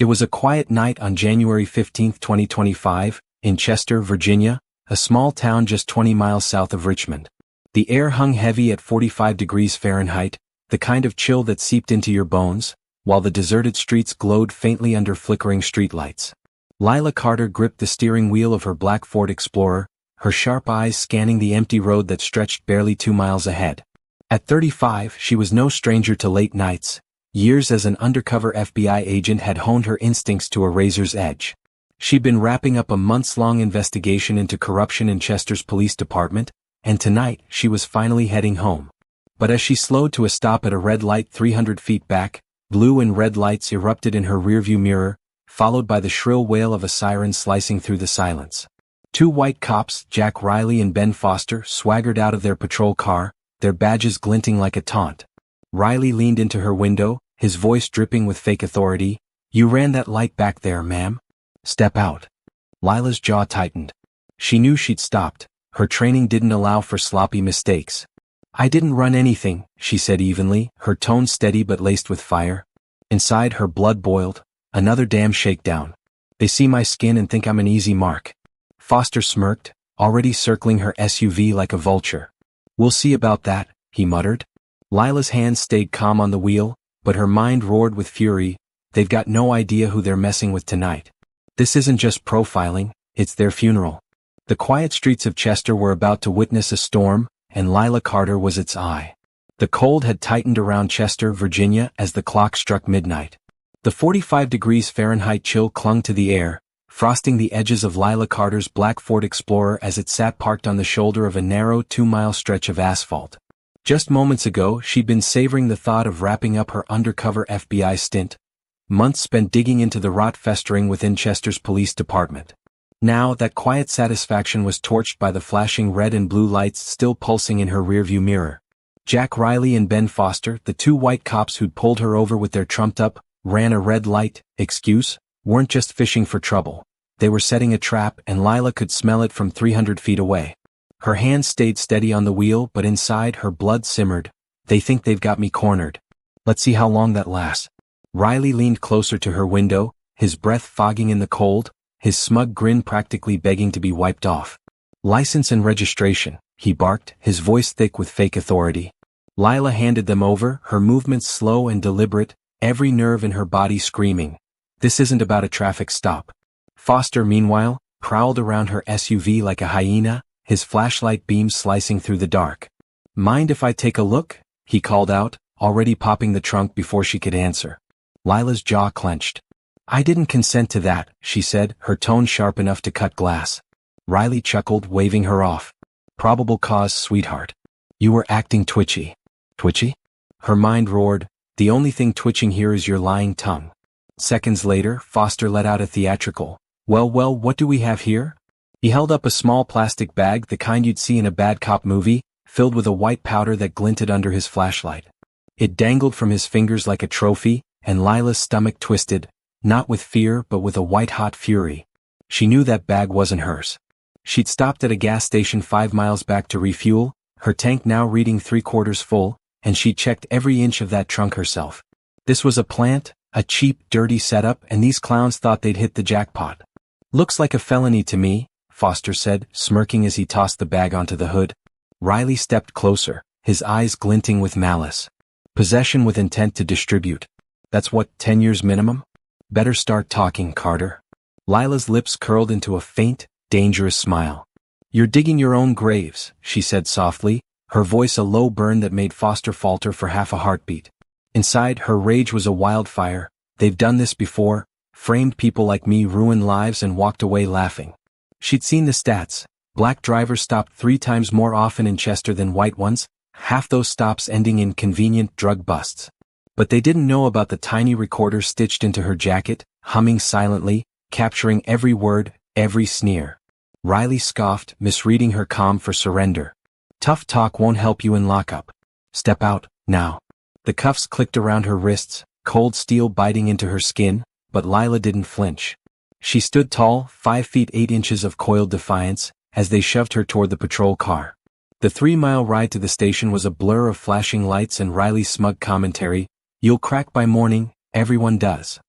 It was a quiet night on January 15, 2025, in Chester, Virginia, a small town just 20 miles south of Richmond. The air hung heavy at 45 degrees Fahrenheit, the kind of chill that seeped into your bones, while the deserted streets glowed faintly under flickering streetlights. Lila Carter gripped the steering wheel of her black Ford Explorer, her sharp eyes scanning the empty road that stretched barely 2 miles ahead. At 35, she was no stranger to late nights. Years as an undercover FBI agent had honed her instincts to a razor's edge. She'd been wrapping up a months-long investigation into corruption in Chester's police department, and tonight she was finally heading home. But as she slowed to a stop at a red light 300 feet back, blue and red lights erupted in her rearview mirror, followed by the shrill wail of a siren slicing through the silence. 2 white cops, Jack Riley and Ben Foster, swaggered out of their patrol car, their badges glinting like a taunt. Riley leaned into her window, his voice dripping with fake authority. "You ran that light back there, ma'am. Step out." Lila's jaw tightened. She knew she'd stopped. Her training didn't allow for sloppy mistakes. "I didn't run anything," she said evenly, her tone steady but laced with fire. Inside, her blood boiled. Another damn shakedown. "They see my skin and think I'm an easy mark." Foster smirked, already circling her SUV like a vulture. "We'll see about that," he muttered. Lila's hands stayed calm on the wheel, but her mind roared with fury. They've got no idea who they're messing with tonight. This isn't just profiling, it's their funeral. The quiet streets of Chester were about to witness a storm, and Lila Carter was its eye. The cold had tightened around Chester, Virginia, as the clock struck midnight. The 45 degrees Fahrenheit chill clung to the air, frosting the edges of Lila Carter's black Ford Explorer as it sat parked on the shoulder of a narrow 2-mile stretch of asphalt. Just moments ago, she'd been savoring the thought of wrapping up her undercover FBI stint, months spent digging into the rot festering within Chester's police department. Now, that quiet satisfaction was torched by the flashing red and blue lights still pulsing in her rearview mirror. Jack Riley and Ben Foster, the 2 white cops who'd pulled her over with their trumped-up, ran a red light excuse, weren't just fishing for trouble. They were setting a trap, and Lila could smell it from 300 feet away. Her hands stayed steady on the wheel, but inside her blood simmered. "They think they've got me cornered. Let's see how long that lasts." Riley leaned closer to her window, his breath fogging in the cold, his smug grin practically begging to be wiped off. "License and registration," he barked, his voice thick with fake authority. Lila handed them over, her movements slow and deliberate, every nerve in her body screaming. This isn't about a traffic stop. Foster, meanwhile, prowled around her SUV like a hyena, his flashlight beams slicing through the dark. "Mind if I take a look?" he called out, already popping the trunk before she could answer. Lila's jaw clenched. "I didn't consent to that," she said, her tone sharp enough to cut glass. Riley chuckled, waving her off. "Probable cause, sweetheart. You were acting twitchy." "Twitchy?" Her mind roared. "The only thing twitching here is your lying tongue." Seconds later, Foster let out a theatrical, Well, what do we have here?" He held up a small plastic bag, the kind you'd see in a bad cop movie, filled with a white powder that glinted under his flashlight. It dangled from his fingers like a trophy, and Lila's stomach twisted, not with fear but with a white-hot fury. She knew that bag wasn't hers. She'd stopped at a gas station 5 miles back to refuel, her tank now reading 3/4 full, and she'd checked every inch of that trunk herself. This was a plant, a cheap, dirty setup, and these clowns thought they'd hit the jackpot. "Looks like a felony to me," Foster said, smirking as he tossed the bag onto the hood. Riley stepped closer, his eyes glinting with malice. "Possession with intent to distribute. That's what, 10 years minimum? Better start talking, Carter." Lila's lips curled into a faint, dangerous smile. "You're digging your own graves," she said softly, her voice a low burn that made Foster falter for half a heartbeat. Inside, her rage was a wildfire. "They've done this before, framed people like me, ruined lives, and walked away laughing." She'd seen the stats. Black drivers stopped 3 times more often in Chester than white ones, half those stops ending in convenient drug busts. But they didn't know about the tiny recorder stitched into her jacket, humming silently, capturing every word, every sneer. Riley scoffed, misreading her calm for surrender. "Tough talk won't help you in lockup. Step out, now." The cuffs clicked around her wrists, cold steel biting into her skin, but Lila didn't flinch. She stood tall, 5 feet 8 inches of coiled defiance, as they shoved her toward the patrol car. The 3-mile ride to the station was a blur of flashing lights and Riley's smug commentary, "You'll crack by morning, everyone does."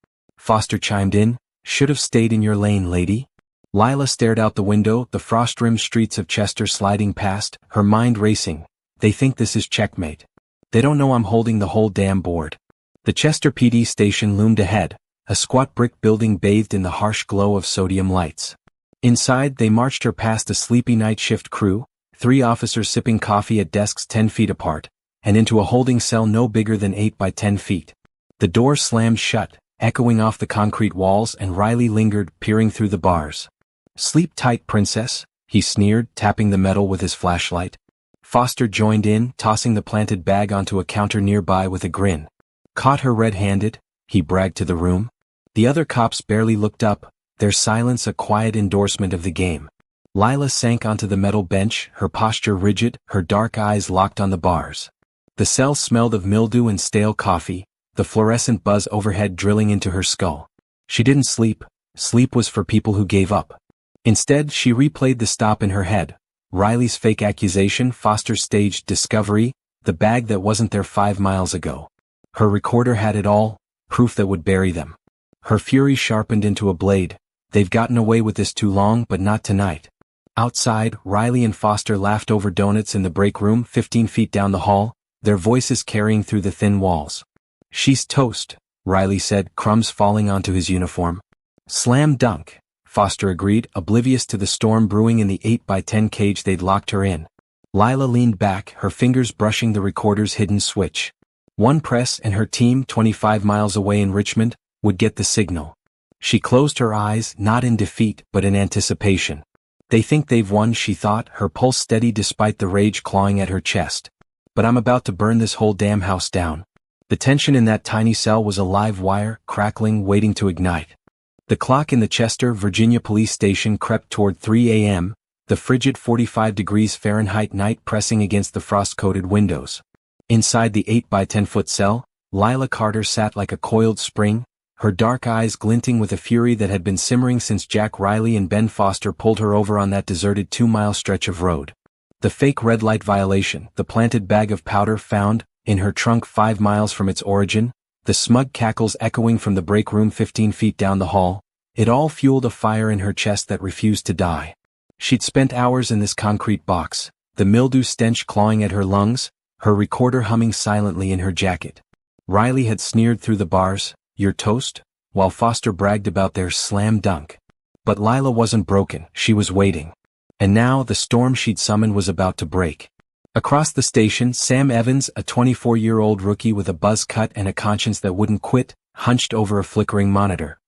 Foster chimed in. "Should have stayed in your lane, lady." Lila stared out the window, the frost-rimmed streets of Chester sliding past, her mind racing. They think this is checkmate. They don't know I'm holding the whole damn board. The Chester PD station loomed ahead, a squat brick building bathed in the harsh glow of sodium lights. Inside, they marched her past a sleepy night shift crew, 3 officers sipping coffee at desks 10 feet apart, and into a holding cell no bigger than 8 by 10 feet. The door slammed shut, echoing off the concrete walls, and Riley lingered, peering through the bars. "Sleep tight, princess," he sneered, tapping the metal with his flashlight. Foster joined in, tossing the planted bag onto a counter nearby with a grin. "Caught her red-handed," he bragged to the room. The other cops barely looked up, their silence a quiet endorsement of the game. Lila sank onto the metal bench, her posture rigid, her dark eyes locked on the bars. The cell smelled of mildew and stale coffee, the fluorescent buzz overhead drilling into her skull. She didn't sleep. Sleep was for people who gave up. Instead, she replayed the stop in her head. Riley's fake accusation, Foster's staged discovery, the bag that wasn't there 5 miles ago. Her recorder had it all, proof that would bury them. Her fury sharpened into a blade. They've gotten away with this too long, but not tonight. Outside, Riley and Foster laughed over donuts in the break room 15 feet down the hall, their voices carrying through the thin walls. "She's toast," Riley said, crumbs falling onto his uniform. "Slam dunk," Foster agreed, oblivious to the storm brewing in the 8 by 10 cage they'd locked her in. Lila leaned back, her fingers brushing the recorder's hidden switch. One press and her team, 25 miles away in Richmond, would get the signal. She closed her eyes, not in defeat, but in anticipation. "They think they've won," she thought, her pulse steady despite the rage clawing at her chest. "But I'm about to burn this whole damn house down." The tension in that tiny cell was a live wire, crackling, waiting to ignite. The clock in the Chester, Virginia police station crept toward 3 a.m., the frigid 45 degrees Fahrenheit night pressing against the frost-coated windows. Inside the 8 by 10 foot cell, Lila Carter sat like a coiled spring, her dark eyes glinting with a fury that had been simmering since Jack Riley and Ben Foster pulled her over on that deserted 2-mile stretch of road. The fake red light violation, the planted bag of powder found in her trunk 5 miles from its origin, the smug cackles echoing from the break room 15 feet down the hall, it all fueled a fire in her chest that refused to die. She'd spent hours in this concrete box, the mildew stench clawing at her lungs, her recorder humming silently in her jacket. Riley had sneered through the bars, "You're toast," while Foster bragged about their slam dunk. But Lila wasn't broken, she was waiting. And now the storm she'd summoned was about to break. Across the station, Sam Evans, a 24-year-old rookie with a buzz cut and a conscience that wouldn't quit, hunched over a flickering monitor.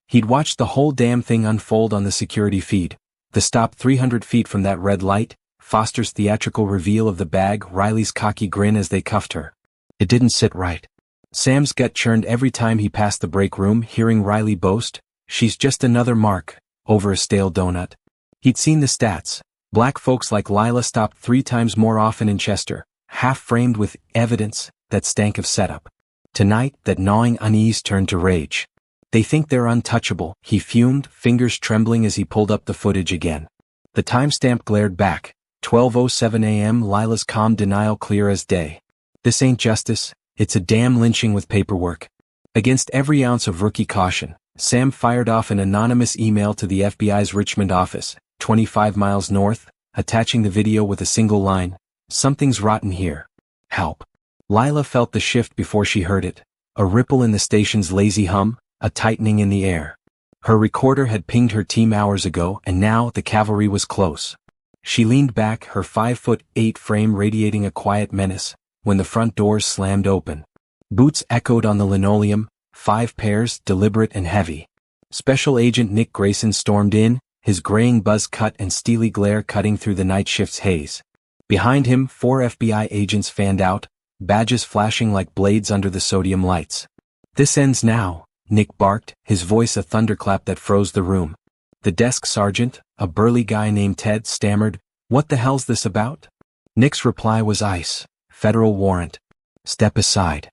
He'd watched the whole damn thing unfold on the security feed, the stop 300 feet from that red light, Foster's theatrical reveal of the bag, Riley's cocky grin as they cuffed her. It didn't sit right. Sam's gut churned every time he passed the break room, hearing Riley boast, "She's just another mark," over a stale donut. He'd seen the stats. Black folks like Lila stopped 3 times more often in Chester, half-framed with evidence that stank of setup. Tonight, that gnawing unease turned to rage. "They think they're untouchable," he fumed, fingers trembling as he pulled up the footage again. The timestamp glared back, 12:07 a.m., Lila's calm denial clear as day. "This ain't justice, it's a damn lynching with paperwork." Against every ounce of rookie caution, Sam fired off an anonymous email to the FBI's Richmond office, 25 miles north, attaching the video with a single line, "Something's rotten here. Help." Lila felt the shift before she heard it, a ripple in the station's lazy hum, a tightening in the air. Her recorder had pinged her team hours ago, and now the cavalry was close. She leaned back, her 5'8" frame radiating a quiet menace, when the front doors slammed open. Boots echoed on the linoleum, 5 pairs, deliberate and heavy. Special Agent Nick Grayson stormed in, his graying buzz cut and steely glare cutting through the night shift's haze. Behind him, 4 FBI agents fanned out, badges flashing like blades under the sodium lights. "This ends now," Nick barked, his voice a thunderclap that froze the room. The desk sergeant, a burly guy named Ted, stammered, "What the hell's this about?" Nick's reply was ice. "Federal warrant. Step aside."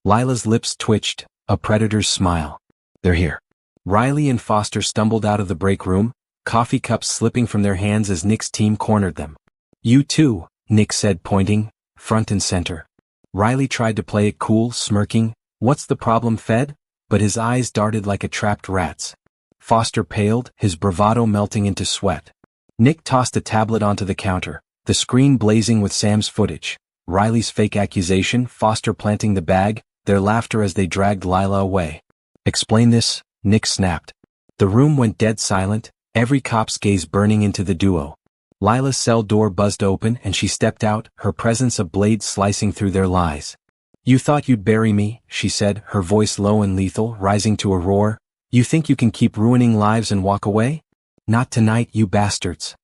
Lila's lips twitched, a predator's smile. "They're here." Riley and Foster stumbled out of the break room, coffee cups slipping from their hands as Nick's team cornered them. "You too," Nick said, pointing, front and center. Riley tried to play it cool, smirking, "What's the problem, Fed?" but his eyes darted like a trapped rat's. Foster paled, his bravado melting into sweat. Nick tossed a tablet onto the counter, the screen blazing with Sam's footage. Riley's fake accusation, Foster planting the bag, their laughter as they dragged Lila away. "Explain this," Nick snapped. The room went dead silent, every cop's gaze burning into the duo. Lila's cell door buzzed open and she stepped out, her presence a blade slicing through their lies. "You thought you'd bury me," she said, her voice low and lethal, rising to a roar. "You think you can keep ruining lives and walk away? Not tonight, you bastards."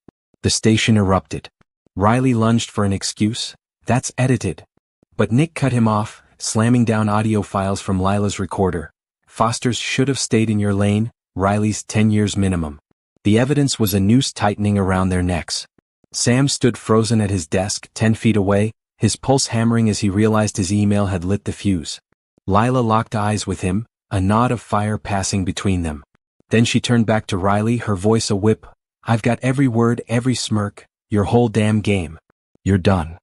The station erupted. Riley lunged for an excuse. "That's edited." But Nick cut him off, slamming down audio files from Lila's recorder. "Foster's should have stayed in your lane, Riley's 10 years minimum." The evidence was a noose tightening around their necks. Sam stood frozen at his desk, 10 feet away, his pulse hammering as he realized his email had lit the fuse. Lila locked eyes with him, a nod of fire passing between them. Then she turned back to Riley, her voice a whip. "I've got every word, every smirk, your whole damn game. You're done."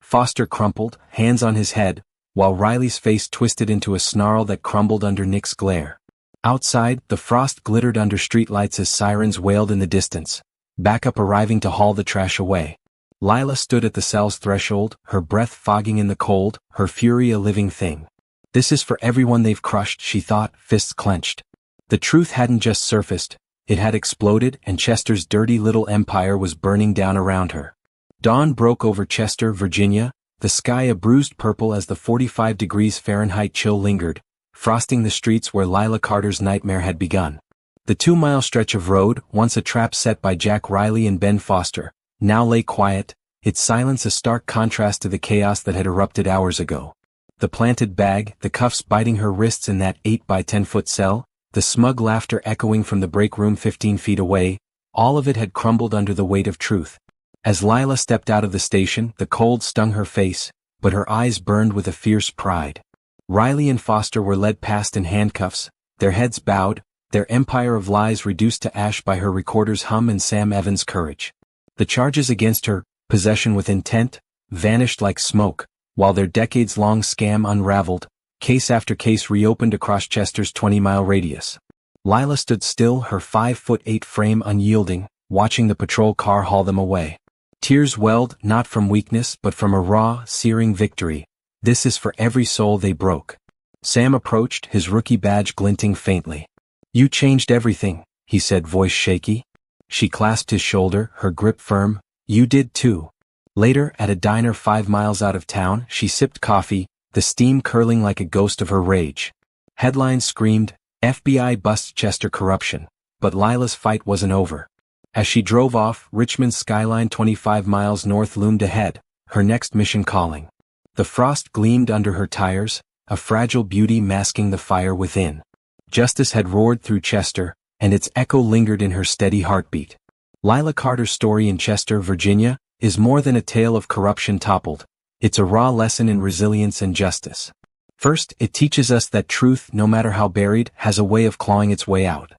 Foster crumpled, hands on his head, while Riley's face twisted into a snarl that crumbled under Nick's glare. Outside, the frost glittered under streetlights as sirens wailed in the distance. Backup arriving to haul the trash away. Lila stood at the cell's threshold, her breath fogging in the cold, her fury a living thing. This is for everyone they've crushed, she thought, fists clenched. The truth hadn't just surfaced, it had exploded, and Chester's dirty little empire was burning down around her. Dawn broke over Chester, Virginia, the sky a bruised purple as the 45 degrees Fahrenheit chill lingered, frosting the streets where Lila Carter's nightmare had begun. The 2-mile stretch of road, once a trap set by Jack Riley and Ben Foster, now lay quiet, its silence a stark contrast to the chaos that had erupted hours ago. The planted bag, the cuffs biting her wrists in that 8-by-10-foot cell, the smug laughter echoing from the break room 15 feet away, all of it had crumbled under the weight of truth. As Lila stepped out of the station, the cold stung her face, but her eyes burned with a fierce pride. Riley and Foster were led past in handcuffs, their heads bowed, their empire of lies reduced to ash by her recorder's hum and Sam Evans' courage. The charges against her, possession with intent, vanished like smoke, while their decades-long scam unraveled, case after case reopened across Chester's 20-mile radius. Lila stood still, her 5'8" frame unyielding, watching the patrol car haul them away. Tears welled, not from weakness but from a raw, searing victory. This is for every soul they broke. Sam approached, his rookie badge glinting faintly. "You changed everything," he said, voice shaky. She clasped his shoulder, her grip firm. "You did too." Later, at a diner 5 miles out of town, she sipped coffee, the steam curling like a ghost of her rage. Headlines screamed, "FBI busts Chester corruption," but Lila's fight wasn't over. As she drove off, Richmond's skyline 25 miles north loomed ahead, her next mission calling. The frost gleamed under her tires, a fragile beauty masking the fire within. Justice had roared through Chester, and its echo lingered in her steady heartbeat. Lila Carter's story in Chester, Virginia, is more than a tale of corruption toppled. It's a raw lesson in resilience and justice. First, it teaches us that truth, no matter how buried, has a way of clawing its way out.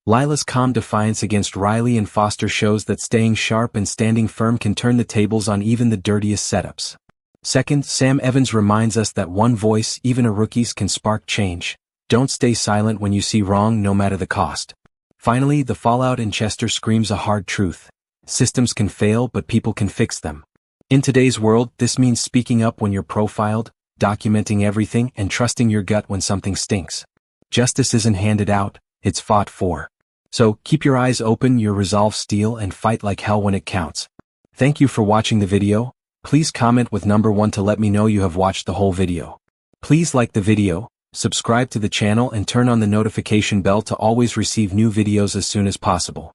Lila's calm defiance against Riley and Foster shows that staying sharp and standing firm can turn the tables on even the dirtiest setups. Second, Sam Evans reminds us that one voice, even a rookie's, can spark change. Don't stay silent when you see wrong, no matter the cost. Finally, the fallout in Chester screams a hard truth. Systems can fail, but people can fix them. In today's world, this means speaking up when you're profiled, documenting everything, and trusting your gut when something stinks. Justice isn't handed out, it's fought for. So, keep your eyes open, your resolve steel, and fight like hell when it counts. Thank you for watching the video. Please comment with number 1 to let me know you have watched the whole video. Please like the video, subscribe to the channel and turn on the notification bell to always receive new videos as soon as possible.